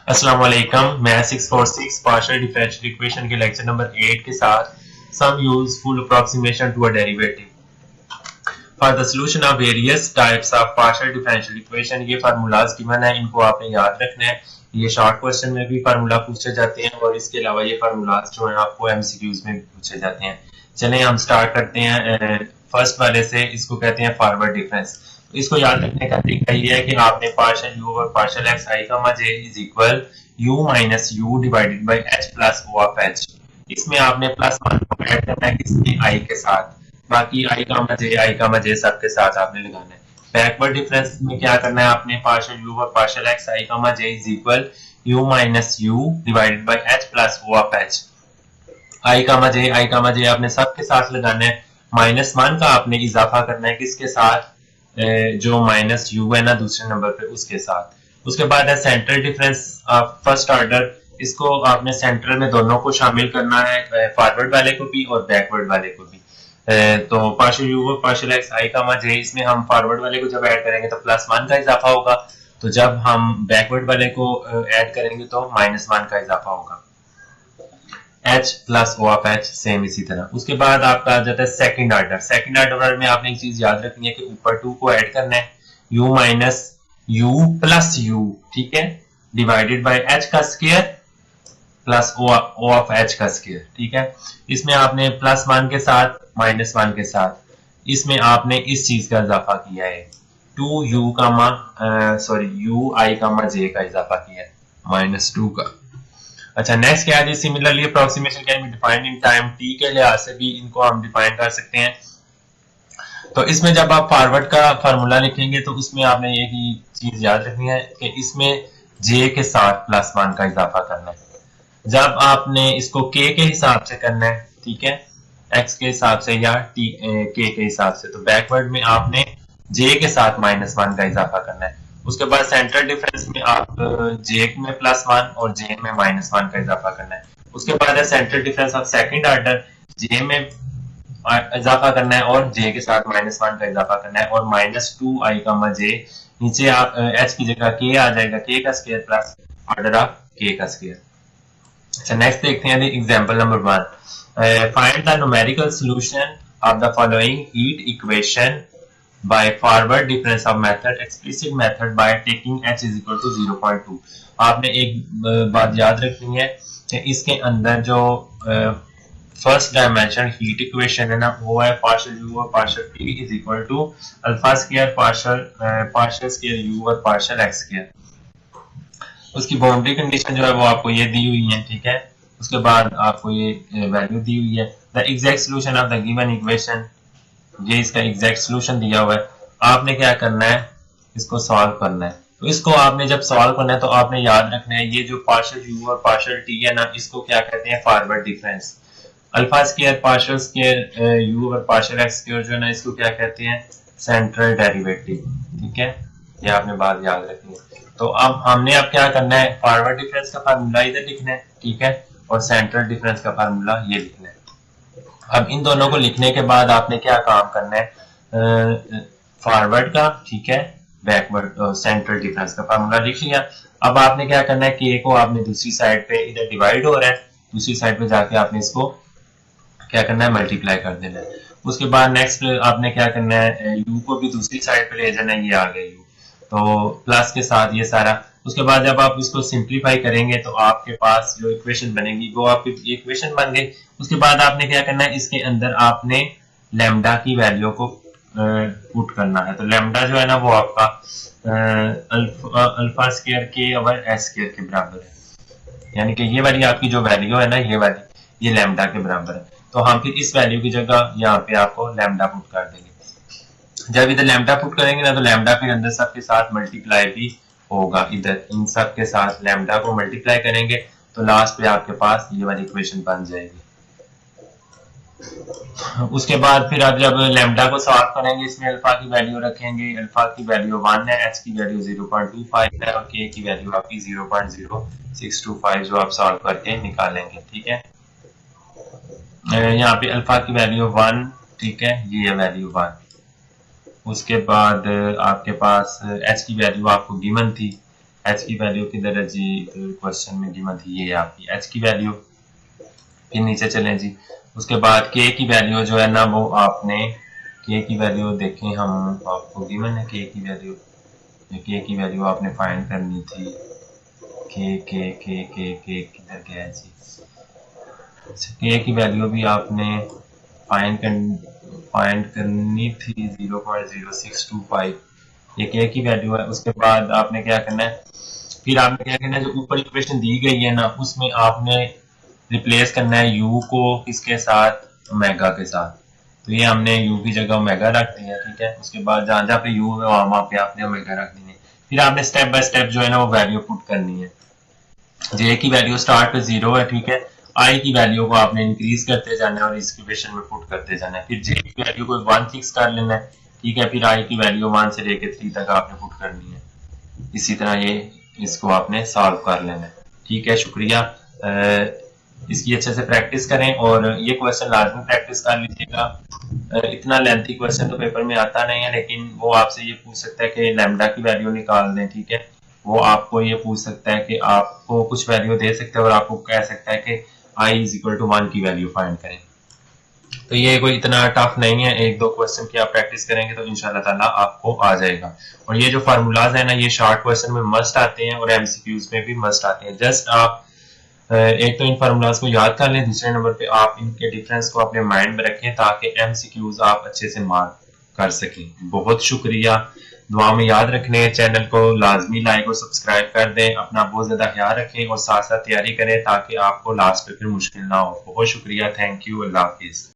अस्सलाम वालेकुम। मैं 646 पार्शियल डिफरेंशियल इक्वेशन के लेक्चर नंबर 8 के साथ some useful approximation to a derivative for the solution of various types of partial differential equation. ये फार्मूलाज गिवन है, इनको आपने याद रखना है। ये शॉर्ट क्वेश्चन में भी फार्मूला पूछे जाते हैं और इसके अलावा ये फार्मूलाज जो है आपको एमसीक्यूज में भी पूछे जाते हैं। चलें हम स्टार्ट करते हैं फर्स्ट वाले से। इसको कहते हैं फॉरवर्ड डिफरेंस। इसको याद रखने का तरीका ये है कि आपने पार्शियल यू और पार्शियल एक्स आई का j is equal u minus u divided by h plus O of h. इसमें आपने प्लस वन को ऐड करना है किसके, आई के साथ। बाकी आई का मजे सबके साथ आपने लगाना है। बैकवर्ड डिफरेंस में क्या करना है, आपने पार्शियल यू और पार्शियल एक्स आई का j is equal u minus u divided by h plus O of h. I का मजे आपने सबके साथ लगाना है। माइनस वन का आपने इजाफा करना है किसके साथ, जो माइनस यू है ना दूसरे नंबर पे, उसके साथ। उसके बाद है central difference of first order. इसको आपने सेंट्रल में दोनों को शामिल करना है, फॉरवर्ड वाले को भी और बैकवर्ड वाले को भी। तो पार्शियल यू और पार्शियल एक्स आई का मजे, इसमें हम फॉरवर्ड वाले को जब ऐड करेंगे तो प्लस वन का इजाफा होगा, तो जब हम बैकवर्ड वाले को ऐड करेंगे तो माइनस वन का इजाफा होगा। H plus O of H same इसी तरह। उसके बाद आपका आ जाता है सेकंड ऑर्डर। सेकंड ऑर्डर में आपने एक चीज याद रखनी है कि ऊपर टू को ऐड करना है, U minus U plus U, ठीक है, डिवाइडेड बाय एच का square plus O of H का स्क्वायर, ठीक है। इसमें आपने प्लस वन के साथ माइनस वन के साथ, इसमें आपने इस चीज का इजाफा किया है, टू यू का सॉरी यू आई का जे का इजाफा किया है, माइनस टू का। अच्छा, नेक्स्ट क्या है, similarly approximation can be defined in time T के लिहाज से भी इनको हम डिफाइन कर सकते हैं। तो इसमें जब आप फॉरवर्ड का फार्मूला लिखेंगे तो उसमें आपने एक ही चीज याद रखनी है कि इसमें जे के साथ प्लस वन का इजाफा करना है। जब आपने इसको के हिसाब से करना है, ठीक है, एक्स के हिसाब से या टी के हिसाब से, तो बैकवर्ड में आपने जे के साथ माइनस वन का इजाफा करना है। उसके बाद सेंट्रल डिफरेंस में आप जे में प्लस वन और जे में माइनस वन का इजाफा करना है। उसके बाद है central difference of second order, j में इजाफा करना है और जे के साथ माइनस वन का इजाफा करना है, और माइनस टू आई का जे, नीचे आप एच की जगह के आ जाएगा, के का स्क्वायर प्लस ऑर्डर ऑफ के का स्क्वायर। अच्छा, नेक्स्ट देखते हैं example number 1। Find the numerical solution of the following heat equation by forward difference of method, explicit method by taking h is equal to 0.2। आपने एक बात याद रखनी है कि इसके अंदर जो फर्स्ट डायमेंशन हीट इक्वेशन है ना, वो है पार्शियल यू और partial T is equal to alpha square partial square U और पार्शियल एक्स स्क्वायर। उसकी बाउंड्री कंडीशन जो है वो आपको ये दी हुई है, ठीक है। उसके बाद आपको ये वैल्यू दी हुई है। The exact solution of the given equation, ये इसका एग्जैक्ट सॉल्यूशन दिया हुआ है। आपने क्या करना है, इसको सॉल्व करना है। तो इसको आपने जब सॉल्व करना है तो आपने याद रखना है ये जो पार्शियल यू और पार्शियल टी है ना, इसको क्या कहते हैं, forward difference. Alpha square partial square U और पार्शियल एक्स स्क्वायर जो है ना, इसको क्या कहते हैं, सेंट्रल डेरिवेटिव, ठीक है। ये आपने बात याद रखनी है। तो अब हमने अब क्या करना है, फॉरवर्ड डिफरेंस का फार्मूला इधर लिखना है, ठीक है, और सेंट्रल डिफरेंस का फार्मूला ये लिखना है। अब इन दोनों को लिखने के बाद आपने क्या काम करना है, फॉरवर्ड का, ठीक है, बैकवर्ड सेंट्रल डिफरेंस का फार्मूला लिख लिया। अब आपने क्या करना है, के को आपने दूसरी साइड पे, इधर डिवाइड हो रहा है, दूसरी साइड पे जाके आपने इसको क्या करना है, मल्टीप्लाई कर देना है। उसके बाद नेक्स्ट आपने क्या करना है, यू को भी दूसरी साइड पे ले जाना है, ये आ गया यू, तो प्लस के साथ ये सारा। उसके बाद जब आप इसको सिंप्लीफाई करेंगे तो आपके पास जो इक्वेशन बनेगी वो आपकी इक्वेशन बन गई। उसके बाद आपने क्या करना है, इसके अंदर आपने लैम्डा की वैल्यू को पुट करना है। तो लैम्डा जो है ना वो आपका अल्फा स्क्वायर के ओवर एस स्क्वायर के बराबर है, यानी कि ये वाली आपकी जो वैल्यू है ना, ये वाली, ये लैम्डा के बराबर है। तो हम फिर इस वैल्यू की जगह यहाँ पे आपको लैम्डा पुट कर देंगे। जब इधर लैम्डा पुट करेंगे ना, तो लैम्डा फिर अंदर सबके साथ मल्टीप्लाई भी होगा, इधर इन सब के साथ लैम्डा को मल्टीप्लाई करेंगे तो लास्ट पे आपके पास ये वाली इक्वेशन बन जाएगी। उसके बाद फिर आप जब लैम्डा को सॉल्व करेंगे, इसमें अल्फा की वैल्यू रखेंगे, अल्फा की वैल्यू 1 है, एच की वैल्यू 0.25 है और के की वैल्यू आपकी 0.0625 जो आप सॉल्व करके निकालेंगे, ठीक है। यहाँ पे अल्फा की वैल्यू 1, ठीक है, ये है वैल्यू 1। उसके बाद आपके पास एच की वैल्यू आपको गिवन थी, एच की वैल्यू किधर है जी, क्वेश्चन में गिवन थी, ये आपकी एच की वैल्यू। फिर नीचे चलें जी, उसके बाद के की वैल्यू जो है ना वो आपने के की वैल्यू देखें, हम आपको गिवन है के की वैल्यू आपने फाइंड करनी थी। के किधर गया है जी, के की वैल्यू भी आपने फाइंड करनी थी 0.0625, ये के की वैल्यू है। उसके बाद आपने क्या करना है, फिर आपने क्या करना है, जो ऊपर इक्वेशन दी गई है ना उसमें आपने रिप्लेस करना है u को किसके साथ, ओमेगा के साथ। तो ये हमने u की जगह ओमेगा रख दिया, ठीक है। उसके बाद जहाँ जहाँ पे u है वहां पे आपने ओमेगा रख दी है। फिर आपने स्टेप बाय स्टेप जो है ना वो वैल्यू पुट करनी है। जे की वैल्यू स्टार्ट पे 0 है, ठीक है। आई की वैल्यू को आपने इंक्रीज करते जाना है और इस इक्वेशन में पुट करते जाना है। फिर जे की वैल्यू को 1 फिक्स कर लेना है, ठीक है। फिर आई की वैल्यू 1 से लेके 3 तक आपने पुट करनी है। इसी तरह ये इसको आपने सॉल्व कर लेना है, ठीक है। शुक्रिया। इसकी अच्छे से प्रैक्टिस करें और ये क्वेश्चन लाजमी प्रैक्टिस कर लीजिएगा। इतना लेंथी क्वेश्चन तो पेपर में आता नहीं है, लेकिन वो आपसे ये पूछ सकता है कि लैम्डा की वैल्यू निकाल दें, ठीक है। वो आपको ये पूछ सकता है कि आपको कुछ वैल्यू दे सकता है और आपको कह सकता है कि आई इज इक्वल टू 1 की वैल्यू फाइंड करें। तो ये कोई इतना टफ नहीं है, एक दो क्वेश्चन की आप प्रैक्टिस करेंगे तो इंशाल्लाह ताला आपको आ जाएगा। और ये जो फार्मूलाज है ना ये शॉर्ट क्वेश्चन में मस्ट आते हैं और एमसीक्यूज में भी मस्ट आते हैं। जस्ट आप एक तो इन फार्मूलाज को याद कर लें, दूसरे नंबर पे आप इनके डिफरेंस को अपने माइंड में रखें ताकि एमसीक्यूज आप अच्छे से मार्क कर सकें। बहुत शुक्रिया, दुआ में याद रखने, चैनल को लाजमी लाइक और सब्सक्राइब कर दें। अपना बहुत ज्यादा ख्याल रखें और साथ साथ तैयारी करें ताकि आपको लास्ट पे फिर मुश्किल ना हो। बहुत शुक्रिया, थैंक यू, अल्लाह हाफिज।